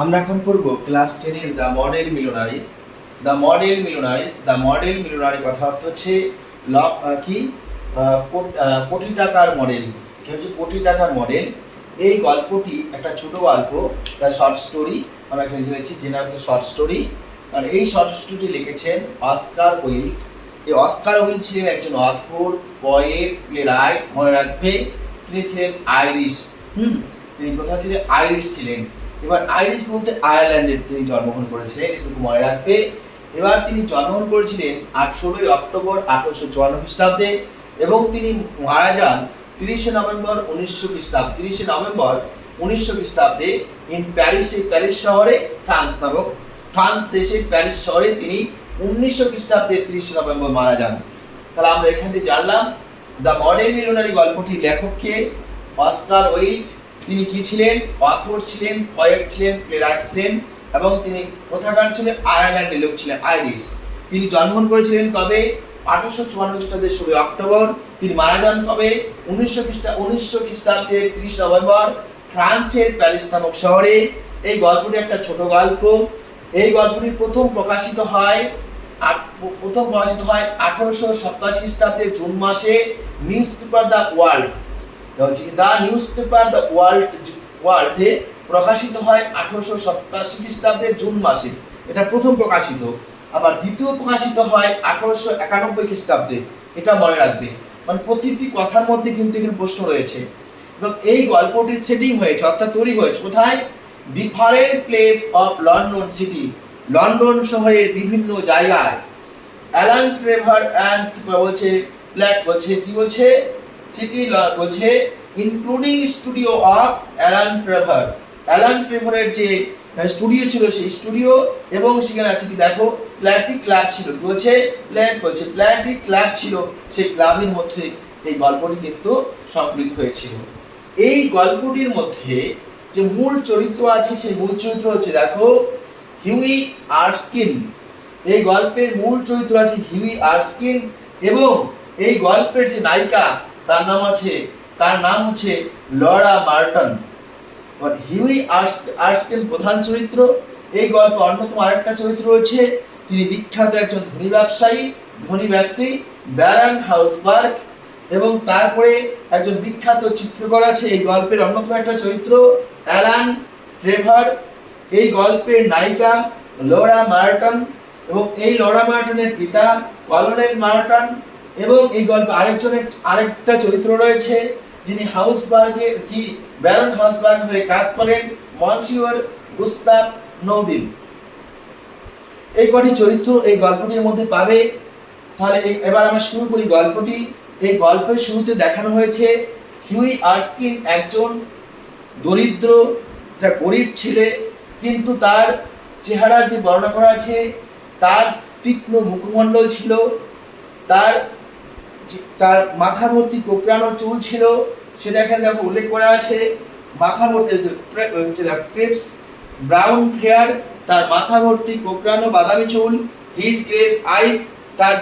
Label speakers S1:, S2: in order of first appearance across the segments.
S1: আমরা এখন পড়ব ক্লাস 10 এর দ্য মডেল মিলিয়নারিজ। দ্য মডেল মিলিয়নারি কথা অর্থ হচ্ছে কি কোটি টাকার মডেল। কি হচ্ছে কোটি টাকার মডেল? এই গল্পটি একটা ছোট গল্প, একটা শর্ট স্টোরি। আমরা এখানে লিখেছি জেনারেল শর্ট স্টোরি। আর এই শর্ট স্টোরিটি লিখেছেন অস্কার ওয়াইল্ড। এই অস্কার ওয়াইল্ড ছিলেন একজন অথর, পয়েট, প্লেরাইট। মনে রাখবে তিনি ছিলেন আইরিশ। তিনি কোথায় ছিলেন? আইরিশ ছিলেন। এবার আইরিশ বলতে আয়ারল্যান্ডের তিনি জন্মগ্রহণ করেছিলেন, এটুকু মনে রাখবে। এবার তিনি জন্মগ্রহণ করেছিলেন 18 অক্টোবর 1854 খ্রিস্টাব্দে এবং তিনি মারা যান 30 নভেম্বর 1900 খ্রিস্টাব্দে। 30 নভেম্বর 1900 খ্রিস্টাব্দে প্যারিস শহরে, ফ্রান্স দেশের প্যারিস শহরে তিনি 1900 খ্রিস্টাব্দে 30 নভেম্বর মারা যান। তাহলে আমরা এখান থেকে জানলাম দ্য মডেল মিলিয়নারি গল্পটির লেখককে অস্কার ওয়াইল্ড। তিনি কি ছিলেন? অথর ছিলেন, পয়েট ছিলেন, প্লেরাইট ছিলেন এবং তিনি কোথাকার ছিলেন? আয়ারল্যান্ডের লোক ছিলেন, আইরিশ। তিনি জন্মগ্রহণ করেছিলেন কবে? 1854 খ্রিস্টাব্দের 16 অক্টোবর। তিনি মারা যান কবে? 1900 খ্রিস্টাব্দের 30 নভেম্বর ফ্রান্সের প্যারিস নামক শহরে। এই গল্পটি একটা ছোট গল্প। এই গল্পটি প্রথম প্রকাশিত হয় 1887 খ্রিস্টাব্দে জুন মাসে নিউজ পেপার দ্য ওয়ার্ল্ডে প্রকাশিত হয় 1887 খ্রিস্টাব্দে জুন মাসে। এটা প্রথম প্রকাশিত। আবার দ্বিতীয় প্রকাশিত হয় 1891 খ্রিস্টাব্দে। এটা মনে রাখবে, মানে প্রতিটি কথার মধ্যে কিন্তু এখানে প্রশ্ন রয়েছে। এবং এই গল্পটির সেটিং হয়েছে, অর্থাৎ তৈরি হয়েছে কোথায়? Different place of London city, London শহরের বিভিন্ন জায়গায়। অ্যালান ট্রেভার অ্যান্ড কি বলছে সিটি বলছে ইনক্লুডিং স্টুডিও অফ অ্যালান ট্রেভারের যে স্টুডিও ছিল সেই স্টুডিও, এবং সেখানে আছে কি দেখো প্ল্যাটিক ক্লাব ছিল। কি বলছে? প্ল্যাটিক ক্লাব ছিল। সেই ক্লাবের মধ্যে এই গল্পটি কিন্তু সংকলিত হয়েছিল। এই গল্পটির মধ্যে যে মূল চরিত্র আছে সেই মূল চরিত্র হচ্ছে দেখো হিউই আরস্কিন। এই গল্পের মূল চরিত্র আছে হিউই আরস্কিন এবং এই গল্পের যে নায়িকা তার নাম হচ্ছে লরা মার্টন। হিউই আরস্কিন প্রধান চরিত্র। এই গল্পে অন্যতম আরেকটা চরিত্র রয়েছে, তিনি বিখ্যাত একজন ধনী ব্যক্তি ব্যারন হাউসবার্গ। এবং তারপরে একজন বিখ্যাত চিত্রকর আছে। এই গল্পের অন্যতম একটা চরিত্র অ্যালান ট্রেভার। এই গল্পের নায়িকা লরা মার্টন এবং এই লরা মার্টনের পিতা কলোনেল মার্টন। এবং এই গল্পে আরেকটা চরিত্র রয়েছে যিনি ব্যারন হাউসবার্গ হয়ে কাজ করেন, মনসিওর গুস্তাভ নৌদিন। এই কটি চরিত্র এই গল্পটির মধ্যে পাবে। তাহলে এবার আমরা শুরু করি গল্পটি। এই গল্পের শুরুতে দেখানো হয়েছে হিউই আরস্কিন একজন দরিদ্র, একটা গরিব ছেলে, কিন্তু তার চেহারার যে বর্ণনা করা আছে, তার তীক্ষ্ণ মুখমণ্ডল ছিল, তার মাথা ভর্তি কোঁকড়ানো চুল ছিল, সেটা এখানে দেখো উল্লেখ করা আছে। মাথা ভর্তি ক্রিপস ব্রাউন হেয়ার, তার মাথা ভর্তি কোঁকড়ানো বাদামি চুল। হিজ গ্রেস আইস, তার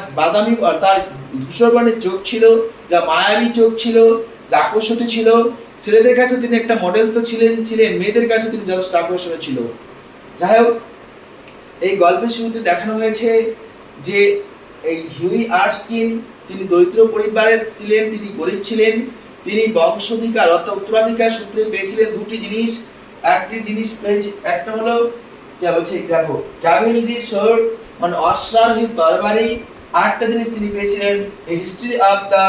S1: ধূসর বর্ণের চোখ ছিল, যা মায়াবী চোখ ছিল, যা আকর্ষণীয় ছিল। ছেলেদের কাছে তিনি একটা মডেল তো ছিলেন, মেয়েদের কাছে তিনি যথেষ্ট আকর্ষণীয় ছিল। যাই হোক, এই গল্পের শুরুতে দেখানো হয়েছে যে এই হিউই আরস্কিন তিনি দরিদ্র পরিবারের ছিলেন, তিনি গরিব ছিলেন। তিনি বংশাধিকার অর্থাৎ উত্তরাধিকার সূত্রে পেয়েছিলেন দুটি জিনিস। একটি জিনিস পেয়েছে, একটা হলো দেখো ক্যাভেলরি সোর্ড, মানে অশ্বারোহী তরবারি। আরেকটা জিনিস তিনি পেয়েছিলেন history of the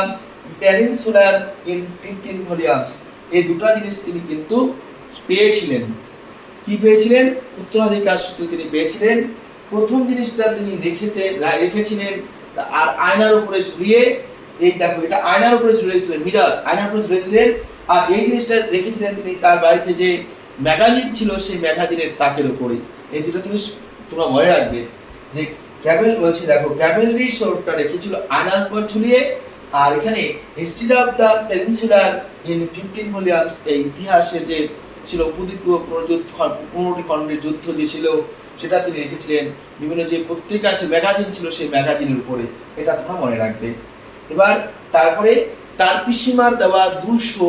S1: peninsular in 15 volumes. এই দুটো জিনিস তিনি কিন্তু পেয়েছিলেন। কি পেয়েছিলেন? উত্তরাধিকার সূত্রে তিনি পেয়েছিলেন। প্রথম জিনিসটা তিনি রেখেছিলেন আর আয়নার উপরে ঝুলিয়ে। এই দেখো, এটা আয়নার উপরে ঝুলিয়েছিলেন, মিরর আয়নার উপরে ঝুলিয়েছিলেন। আর এই জিনিসটা রেখেছিলেন তিনি তার বাড়িতে যে ম্যাগাজিন ছিল সেই ম্যাগাজিনের তাকের উপরে। এই দুটো তোমরা মনে রাখবে যে ক্যাভেলরি সোর্ডটা রেখেছিল আয়নার উপর ঝুলিয়ে। আর এখানে history of the peninsular in 15 volumes, এই ইতিহাসে যে ছিল উপদ্বীপীয় 15টি খণ্ডের যুদ্ধ যে ছিল সেটা তিনি রেখেছিলেন বিভিন্ন যে পত্রিকা আছে, ম্যাগাজিন ছিল সেই ম্যাগাজিনের উপরে। এটা তোমরা মনে রাখবে। এবার তারপরে তার পিসিমার দেওয়া 200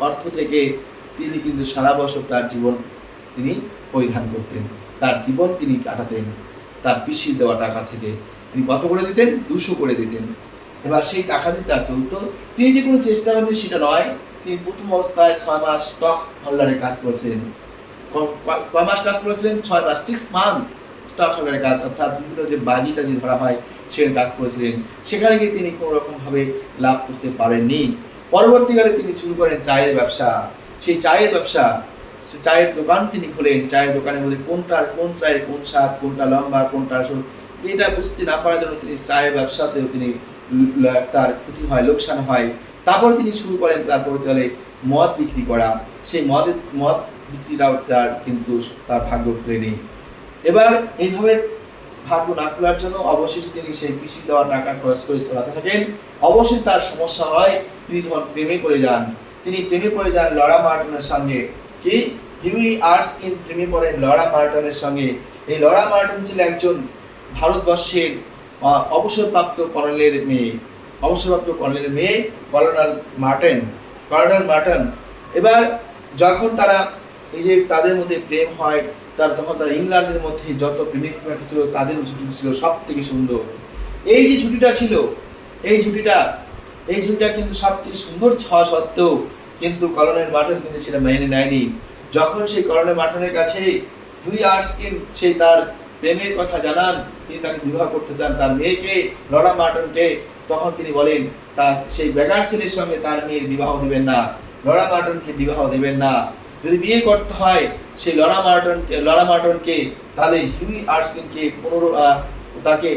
S1: অর্থ থেকে তিনি কিন্তু সারা বছর তার জীবন তিনি পরিধান করতেন, তার জীবন তিনি কাটাতেন তার পিসির দেওয়া টাকা থেকে। তিনি কত করে দিতেন? 200 করে দিতেন। এবার সেই টাকা দিয়ে তার চলতো। তিনি যে কোনো চেষ্টা করবেন সেটা নয়। তিনি প্রথম অবস্থায় 6 মাস স্টক হোল্ডারে কাজ করেছিলেন। কয় মাস কাজ করেছিলেন? 6 মাস, 6 মান্থ স্টক হোল্ডারের কাজ, অর্থাৎ বিভিন্ন যে বাজিটা যে ধরা হয় সেখানে কাজ করেছিলেন। সেখানে গিয়ে তিনি কোনো রকমভাবে লাভ করতে পারেননি। পরবর্তীকালে তিনি শুরু করেন চায়ের ব্যবসা। সেই চায়ের ব্যবসা, সে চায়ের দোকান তিনি খোলেন। চায়ের দোকানের মধ্যে কোন চায়ের কোন স্বাদ, কোনটা লম্বা, কোনটা আসল, এটা বুঝতে না পারার জন্য তিনি চায়ের ব্যবসাতেও তিনি তার ক্ষতি হয়, লোকসান হয়। তারপর তিনি শুরু করেন পরবর্তীকালে মদ বিক্রি করা। সেই মদ বিক্রিটাও তার কিন্তু তার ভাগ্য খুলে নেই। এবার এইভাবে ভাগ্য না খোলার জন্য অবশেষে তিনি সেই পিসি দেওয়া টাকা খরচ করে চালাতে থাকেন। অবশেষে তার সমস্যা হয়, তিনি তখন প্রেমে পড়ে যান। তিনি প্রেমে পড়ে যান লরা মার্টনের সঙ্গে। কি? হিউই আর্সকিন প্রেমে পড়েন লরা মার্টনের সঙ্গে। এই লরা মার্টন ছিল একজন ভারতবর্ষের অবসরপ্রাপ্ত কর্নেলের মেয়ে, কর্নেল মার্টন। এবার যখন তারা এই যে তাদের মধ্যে প্রেম হয়, তখন তারা ইংল্যান্ডের মধ্যে যত প্রেমিক ছিল তাদের ছুটি ছিল সব থেকে সুন্দর। এই যে ছুটিটা ছিল, এই ছুটিটা কিন্তু সব থেকে সুন্দর হওয়া সত্ত্বেও কিন্তু কর্নেল মার্টন কিন্তু সেটা মেনে নেয়নি। যখন সেই কর্নেল মার্টনের কাছে হিউই আর্সকিন সেই তার প্রেমের কথা জানান, তিনি তাকে বিবাহ করতে চান, তার মেয়েকে, লরা মার্টনকে, তখন তিনি বলেন তার সেই বেগারসেলের সঙ্গে তার মেয়ের বিবাহ দিবেন না, লরা মার্টনকে বিবাহ দিবেন না। যদি বিয়ে করতে হয় সেই লরা মার্টনকে, তাহলে হিউই আর্সকিনকে তাকে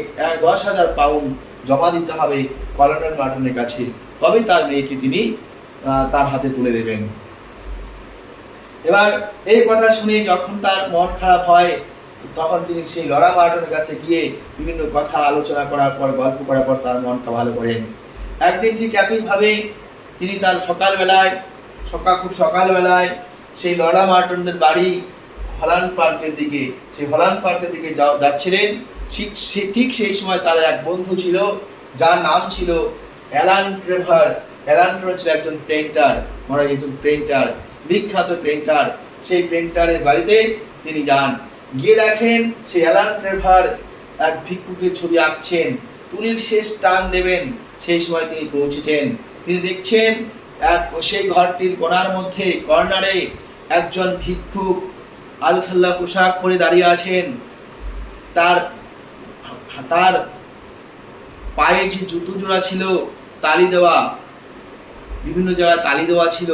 S1: 10,000 পাউন্ড জমা দিতে হবে কর্নেল মার্টনের কাছে, তবে তার মেয়েকে তিনি তার হাতে তুলে দেবেন। এবার এই কথা শুনে যখন তার মন খারাপ হয়, তখন তিনি সেই লরা মার্টনের কাছে গিয়ে বিভিন্ন কথা আলোচনা করার পর, গল্প করার পর তার মনটা ভালো করেন। একদিন ঠিক একইভাবে তিনি তার খুব সকালবেলায় সেই লরা মার্টনদের বাড়ি হল্যান্ড পার্কের দিকে যাচ্ছিলেন। ঠিক সেই সময় তার এক বন্ধু ছিল, যার নাম ছিল অ্যালান ট্রেভার। অ্যালান ট্রেভার ছিল একজন পেইন্টার, বিখ্যাত পেইন্টার। সেই পেইন্টারের বাড়িতে তিনি যান। গিয়ে দেখেন সেই অ্যালান ট্রেভার এক ভিক্ষুকের ছবি আঁকছেন, তুলির শেষ টান দেবেন সেই সময় তিনি পৌঁছেছেন। তিনি দেখছেন সেই ঘরটির কর্নারে একজন ভিক্ষুক আলখাল্লা পোশাক পরে দাঁড়িয়ে আছেন। তার পায়ে যে জুতো জোড়া ছিল তালি দেওয়া, বিভিন্ন জায়গায় তালি দেওয়া ছিল,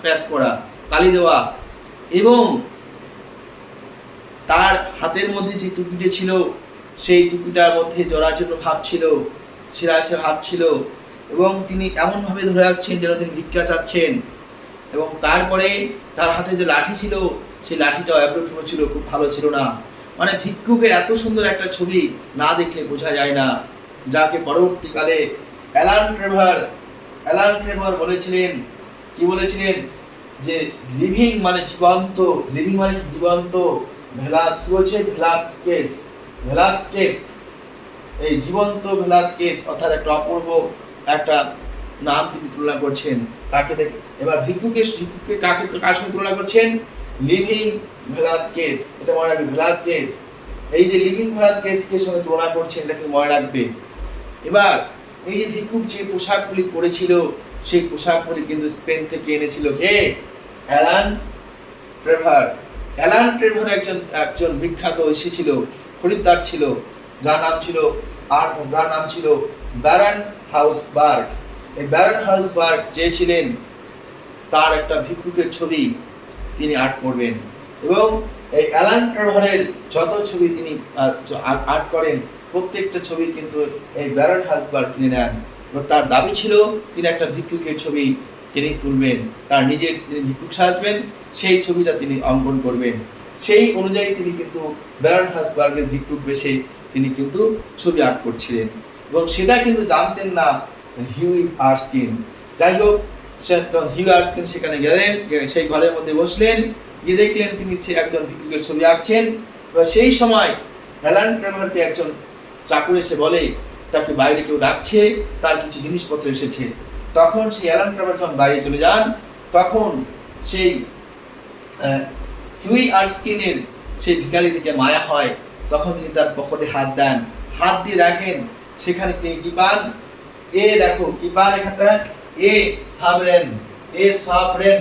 S1: প্যাচ করা তালি দেওয়া, এবং তার হাতের মধ্যে যে টুপিটা ছিল সেই টুপিটার মধ্যে জরাজীর্ণ ভাব ছিল, ছিঁড়াছে ভাব ছিল, এবং তিনি এমনভাবে ধরে রাখছেন যেন তিনি ভিক্ষা চাচ্ছেন। এবং তারপরে তার হাতে যে লাঠি ছিল সেই লাঠিটাও অ্যাপ্রোপ্রিয়েট ছিল, খুব ভালো ছিল না। মানে ভিক্ষুকের এত সুন্দর একটা ছবি না দেখলে বোঝা যায় না, যাকে পরবর্তীকালে অ্যালান ট্রেভার বলেছিলেন যে লিভিং মানে জীবন্ত, ভেলাদকেস, এই জীবন্ত ভেলাদকেস, অর্থাৎ একটা অপূর্ব একটা নাম তিনি তুলনা করছেন তাকে দেখে। এবার ভিক্ষুকে কার সঙ্গে তুলনা করছেন? লিভিং ভেলাদকেস। এটা মনে রাখবে, ভেলাদকেস, এই যে লিভিং ভেলাদকেসকে সঙ্গে তুলনা করছেন, এটাকে মনে রাখবে। এবার এই যে ভিক্ষুক যে পোশাকগুলি পরেছিল সেই পোশাকগুলি কিন্তু স্পেন থেকে এনেছিল কে? অ্যালান ট্রেভার একজন বিখ্যাত এসেছিল, খরিদ্দার ছিল, যার নাম ছিল ব্যারন হাউসবার্গ। এই ব্যারন হাউসবার্গ যে ছিলেন, তার একটা ভিক্ষুকের ছবি তিনি আর্ট করবেন, এবং এই অ্যালান ট্রেভারের যত ছবি তিনি আর্ট করেন প্রত্যেকটা ছবি কিন্তু এই ব্যারন হাউসবার্গ কিনে নেন। তার দাবি ছিল তিনি একটা ভিক্ষুকের ছবি তিনি তুলবেন, তার নিজের তিনি ভিক্ষুক সাজবেন, সেই ছবিটা তিনি অঙ্কন করবেন। সেই অনুযায়ী তিনি কিন্তু ব্যারন হাউসবার্গের ভিক্ষুক বেশে তিনি কিন্তু ছবি আর্ট করছিলেন, এবং সেটা কিন্তু জানতেন না হিউই আর্সকিন। যাই হোক, হিউই আর্সকিন সেখানে গেলেন, সেই ঘরের মধ্যে বসলেন, গিয়ে দেখলেন তিনি একজন ভিক্ষুকের ছবি আঁকছেন। এবার সেই সময় অ্যালান ট্রেভারকে একজন চাকর এসে বলে তাকে বাইরে কেউ ডাকছে, তার কিছু জিনিসপত্র এসেছে। তখন সেই অ্যালান ট্রেভার যখন বাইরে চলে যান, তখন সেই হিউই আর্স্কিনের সেই ভিখারি দিকে মায়া হয়, তখন তিনি তার পকেটে হাত দেন, হাত দিয়ে দেখেন সেখানে তিনি কি পান, দেখো কি পান এখানটা, সাবরেন, সাবরেন,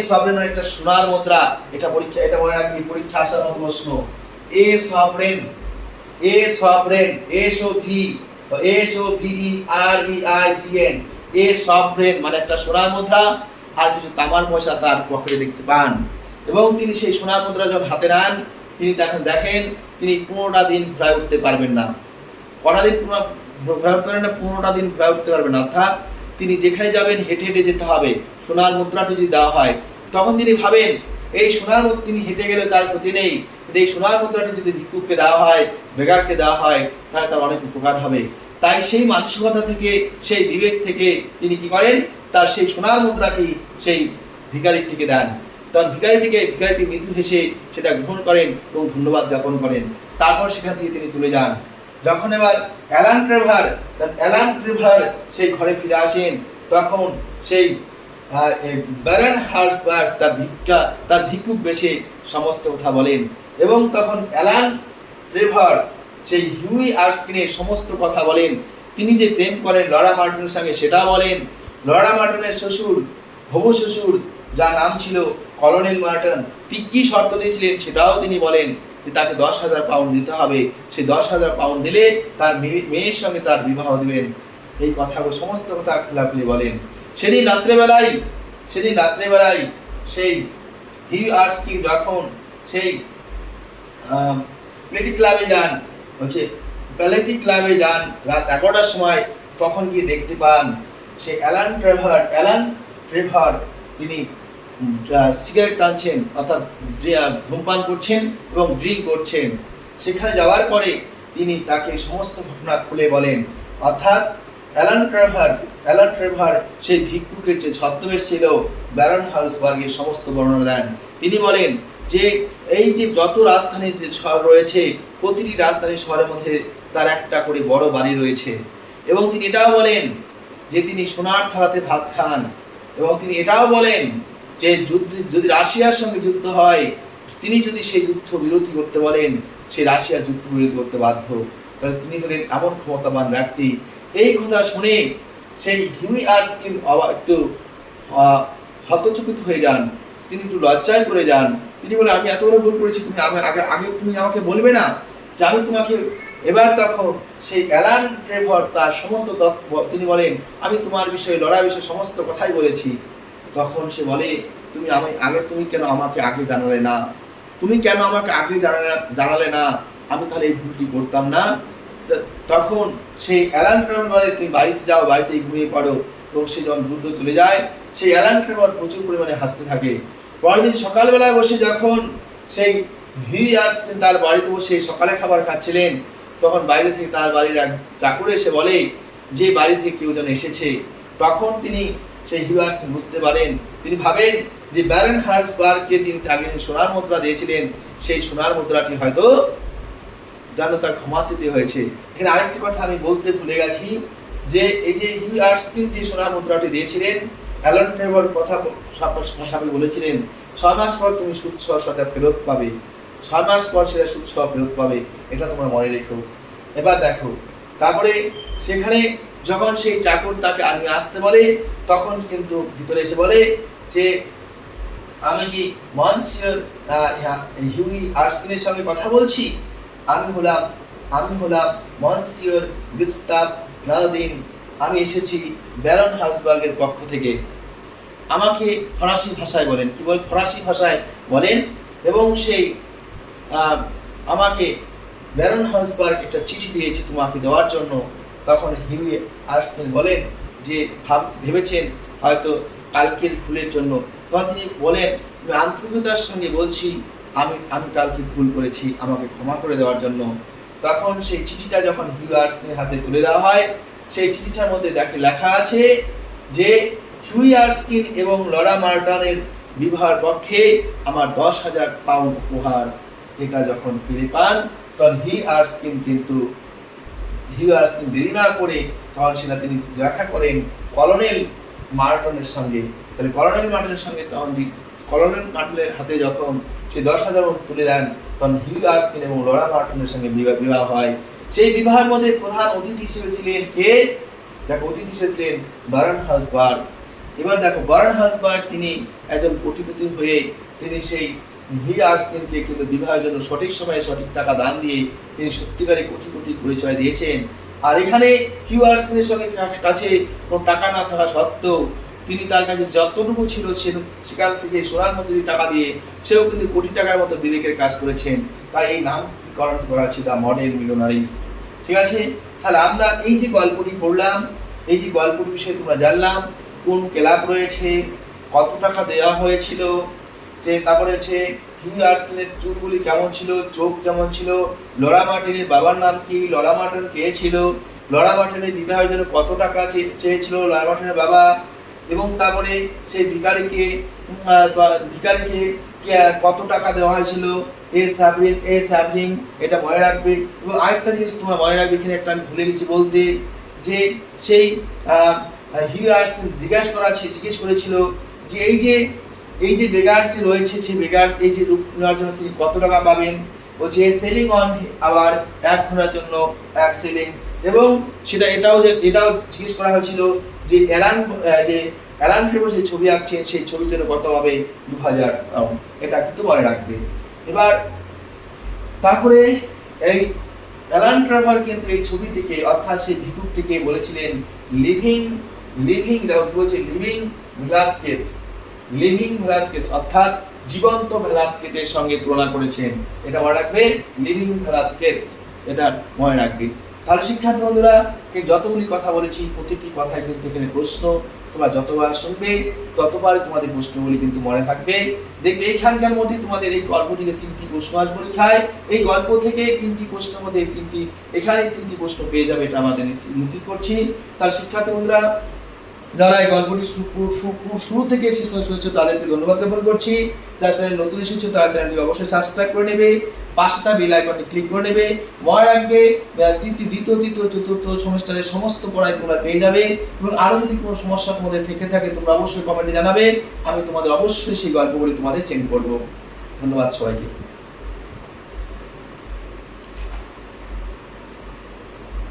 S1: সাবরেন মানে একটা সোনার মুদ্রা। এটা পরীক্ষা, এটা মনে রাখবি, পরীক্ষা আসার মতো প্রশ্ন। সাবরেন, সাবরেন, SOVEREIGN, সাবরেন মানে একটা সোনার মুদ্রা আর কিছু তামার পয়সা তার পকেটে দেখতে পান। এবং তিনি সেই সোনার মুদ্রা যখন হাতে নেন, তিনি দেখেন তিনি 15টা দিন ঘোরায় উঠতে পারবেন না। কটা দিন ঘোরায় উঠতে পারবেন না? 15টা দিন ঘোরায় উঠতে পারবেন না। অর্থাৎ তিনি যেখানে যাবেন হেঁটে হেঁটে যেতে হবে। সোনার মুদ্রাটি যদি দেওয়া হয়, তখন তিনি ভাবেন এই সোনার মুদ্রা তিনি হেঁটে গেলে তার ক্ষতি নেই, কিন্তু এই সোনার মুদ্রাটি যদি ভিক্ষুককে দেওয়া হয়, বেগারকে দেওয়া হয়, তাহলে তার অনেক উপকার হবে। তাই সেই মানসিকতা থেকে, সেই বিবেক থেকে তিনি কি করেন, তার সেই সোনার মুদ্রাটি সেই ভিখারিটিকে দেন। তখন ভিখারিটি মৃদু হেসে সেটা গ্রহণ করেন এবং ধন্যবাদ জ্ঞাপন করেন। তারপর সেখান থেকে তিনি চলে যান। যখন এবার অ্যালান ট্রেভার সেই ঘরে ফিরে আসেন, তখন সেই ব্যারন হার্সবার্গ তার ভিক্ষুক বেশে সমস্ত কথা বলেন। এবং তখন অ্যালান ট্রেভার সেই হিউই আর্স্কিনের সমস্ত কথা বলেন। তিনি যে প্রেম করেন লরা মার্টনের সঙ্গে সেটা বলেন। লরা মার্টনের শ্বশুর, হবু শ্বশুর, যার নাম ছিল কলোনেল মার্টন, তিনি কি শর্ত দিয়েছিলেন সেটাও তিনি বলেন, যে তাকে 10,000 পাউন্ড দিতে হবে। সেই 10,000 পাউন্ড দিলে তার মেয়ের সঙ্গে তার বিবাহ দিবেন। এই কথাগুলো সমস্ত কথা খোলাখুলি বলেন। সেদিন রাত্রেবেলায় সেই হিউই আর্স্কিন যখন সেই প্যালেটি ক্লাবে যান রাত 11টার সময়, তখন গিয়ে দেখতে পান সেই অ্যালান ট্রেভার তিনি সিগারেট টানছেন, অর্থাৎ ধূমপান করছেন এবং ড্রিঙ্ক করছেন। সেখানে যাওয়ার পরে তিনি তাকে সমস্ত ঘটনা খুলে বলেন। অর্থাৎ অ্যালান ট্রেভার সেই ভিক্ষুকের যে ছদ্মবেশ ছিল ব্যারন হার্সবার্গের সমস্ত বর্ণনা দেন। তিনি বলেন যে এই যে যত রাজধানীর যে শহর রয়েছে, প্রতিটি রাজধানীর শহরের মধ্যে তার একটা করে বড় বাড়ি রয়েছে। এবং তিনি এটাও বলেন যে তিনি সোনার থালাতে ভাত খান। এবং তিনি এটাও বলেন যে যদি রাশিয়ার সঙ্গে যুদ্ধ হয়, তিনি যদি সেই যুদ্ধ বিরতি করতে বলেন, সেই রাশিয়ার যুদ্ধ বিরতি করতে বাধ্য। কারণ তিনি হলেন এমন ক্ষমতাবান ব্যক্তি। এই কথা শুনে সেই হিউই আর্স্কিন একটু হতচকিত হয়ে যান, তিনি একটু লজ্জায় পড়ে যান। তিনি বলেন, আমি এত বড় ভুল করেছি, তুমি আগে তুমি আমাকে বলবে না যে আমি তোমাকে। এবার তখন সেই অ্যালান ট্রেভার তার সমস্ত তথ্য তিনি বলেন, আমি তোমার বিষয়ে, লড়ার বিষয়ে সমস্ত কথাই বলেছি। তখন সে বলে, তুমি কেন আমাকে আগে জানালে না? আমি তাহলে এই ভুলটি করতাম না। তখন সেই অ্যালান ট্রেভার বলে, তুমি বাড়িতে যাও, বাড়িতে ঘুমিয়ে পড়ো। এবং সে যখন দ্রুত চলে যায়, সেই অ্যালান ট্রেভার প্রচুর পরিমাণে হাসতে থাকে। পরের দিন সকালবেলায় বসে যখন সেই হিউই আর্স্কিন তার বাড়িতে বসে সকালে খাবার খাচ্ছিলেন, তখন বাইরে থেকে তার বাড়ির এক চাকর এসে বলে যে বাড়ি থেকে কেউ যেন এসেছে। তখন তিনি সেই হিউই আর্স্কিন বুঝতে পারেন, তিনি ভাবেন যে ব্যারন হার্সবার্গকে তিনি আগে সোনার মুদ্রা দিয়েছিলেন, সেই সোনার মুদ্রাটি হয়তো যেন তার ক্ষমা চেতে হয়েছে। এখানে আরেকটি কথা আমি বলতে ভুলে গেছি, যে এই যে হিউই আর্স্কিন যে সোনার মুদ্রাটি দিয়েছিলেন, অ্যালান ট্রেভার কথা ভাষাবে বলেছিলেন 6 মাস পর তুমি সুদ সহ সেটা ফেরত পাবে, 6 মাস পর সেটা সুদ সহ ফেরত পাবে। এটা তোমরা মনে রেখো। এবার দেখো, তারপরে সেখানে যখন সেই চাকর তাকে নিয়ে আসতে বলে, তখন কিন্তু ভিতরে এসে বলে যে আমি কি মনসিয়র হিউই আর্স্কিনের সঙ্গে কথা বলছি? আমি হলাম মনসিয়র গুস্তাভ নাদিন, আমি এসেছি ব্যারন হার্সবার্গের পক্ষ থেকে। আমাকে ফরাসি ভাষায় বলেন, কি বলেন? ফরাসি ভাষায় বলেন। এবং সেই আমাকে ব্যারন হার্সবার্গ একটা চিঠি দিয়েছে তোমাকে দেওয়ার জন্য। তখন হিউই আর্স্কিন বলেন যে ভেবেছেন হয়তো কালকের ভুলের জন্য। তখন তিনি বলেন, আমি আন্তরিকতার সঙ্গে বলছি, আমি কালকে ভুল করেছি, আমাকে ক্ষমা করে দেওয়ার জন্য। তখন সেই চিঠিটা যখন হিউই আর্স্কিনের হাতে তুলে দেওয়া হয়, সেই চিঠিটার মধ্যে লেখা আছে যে হিউই আর্স্কিন এবং লরা মার্টনের বিবাহের পক্ষে আমার 10,000 পাউন্ড উপহার। এটা যখন ফিরে পান, তখন হিউই আর্স্কিন দেরি না করে তখন সেটা তিনি দেখা করেন কলোনেল মার্টনের সঙ্গে। তাহলে কলোনেল মার্টেলের সঙ্গে কলোনেল মার্টেলের হাতে যখন সে 10,000 পাউন্ড তুলে দেন, তখন হিউ আর্সকিন এবং লরা মার্টেনের সঙ্গে বিবাহ হয়। সেই বিবাহের মধ্যে প্রধান অতিথি হিসেবে ছিলেন কে? দেখো, অতিথি হিসেবে ছিলেন বারন হাসবার্গ। এবার দেখো, বারন হাসবার্গ তিনি একজন কোটিপতি হয়ে তিনি সেই হিউ আর্সকিনকে কিন্তু বিবাহের জন্য সঠিক সময়ে সঠিক টাকা দান দিয়ে তিনি সত্যিকারের কোটিপতির পরিচয় দিয়েছেন। আর এখানে হিউ আর্সকিনের সঙ্গে কাছে কোনো টাকা না থাকা সত্ত্বেও তিনি তার কাছে যতটুকু ছিল সেখান থেকে সোনার মন্দিরে টাকা দিয়ে সেও কিন্তু কোটি টাকার মতো বিবেকের কাজ করেছেন। তাই এই নামকরণ করা হচ্ছে দ্য মডার্ন মিলিয়নারিজ। ঠিক আছে, তাহলে আমরা এই যে গল্পটি পড়লাম, এই যে গল্পটির বিষয়ে তোমরা জানলাম, কোন ক্লাব রয়েছে, কত টাকা দেওয়া হয়েছিল, যে তারপরে হচ্ছে হিউ আর্সকিনের চুলগুলি কেমন ছিল, চোখ কেমন ছিল, লরা মার্টিনের বাবার নাম কি, লরা মার্টিন কে ছিল, লরা মার্টিনের বিবাহের জন্য কত টাকা চেয়েছিল লরা মার্টিনের বাবা, এবং তারপরে সেই ভিখারিকে কত টাকা দেওয়া হয়েছিল, এ সাবরিং, এটা মনে রাখবে। এবং আরেকটা জিনিস তোমরা মনে রাখবে, এখানে একটা আমি ভুলে গেছি বলতে, যে সেই হিউ আর্সকিন জিজ্ঞেস করেছিল যে এই যে বেগার যে রয়েছে, সেই বেগার এই যে রূপ নেওয়ার জন্য তিনি কত টাকা পাবেন। বলছে সেলিং অন, আবার 1 ঘোড়ার জন্য 1 সেলিং। এবং এটাও জিজ্ঞেস করা হয়েছিল যে অ্যালান ফ্রেমো যে ছবি আঁকছেন সেই ছবির জন্য কত হবে, 2,000 পাউন্ড। এটা কিন্তু মনে রাখবে। এবার তারপরে এই অ্যালান ট্রেভার কিন্তু এই ছবিটিকে অর্থাৎ সেই ভিক্ষুকটিকে বলেছিলেন লিভিং ভেলাদকেস অর্থাৎ জীবন্ত ভেলাদকেসের সঙ্গে তুলনা করেছেন। এটা মনে রাখবে, লিভিং ভেলাদকেস, এটা মনে রাখবে। তাহলে শিক্ষার্থী বন্ধুরা, যতগুলি কথা বলেছি প্রতিটি কথায় কিন্তু এখানে প্রশ্ন, তোমরা যতবার শুনবে ততবার তোমাদের প্রশ্নগুলি কিন্তু মনে থাকবে। দেখবে এইখানকার মধ্যে তোমাদের এই গল্প থেকে 3টি প্রশ্ন আসবে পরীক্ষায়। এই গল্প থেকে 3টি প্রশ্নের মধ্যে এখানে 3টি প্রশ্ন পেয়ে যাবে, এটা আমাদের নিশ্চিত করছি। তাহলে শিক্ষার্থী বন্ধুরা, যারা এই গল্পটি শুরু থেকে শেষ পর্যন্ত শুনেছো তাদেরকে ধন্যবাদ জ্ঞাপন করছি। যারা চ্যানেল নতুন এসেছো তারা চ্যানেলটি অবশ্যই সাবস্ক্রাইব করে নেবে, পাশে থাকা বেল আইকনটি ক্লিক করে নেবে। মনে রাখবে, দ্বিতীয় চতুর্থ সেমিস্টারের সমস্ত পড়াই তোমরা পেয়ে যাবে। এবং আরও যদি কোনো সমস্যা তোমাদের থেকে থাকে তোমরা অবশ্যই কমেন্টে জানাবে, আমি তোমাদের অবশ্যই সেই গল্পগুলি তোমাদের সেন্ড করবো। ধন্যবাদ সবাইকে।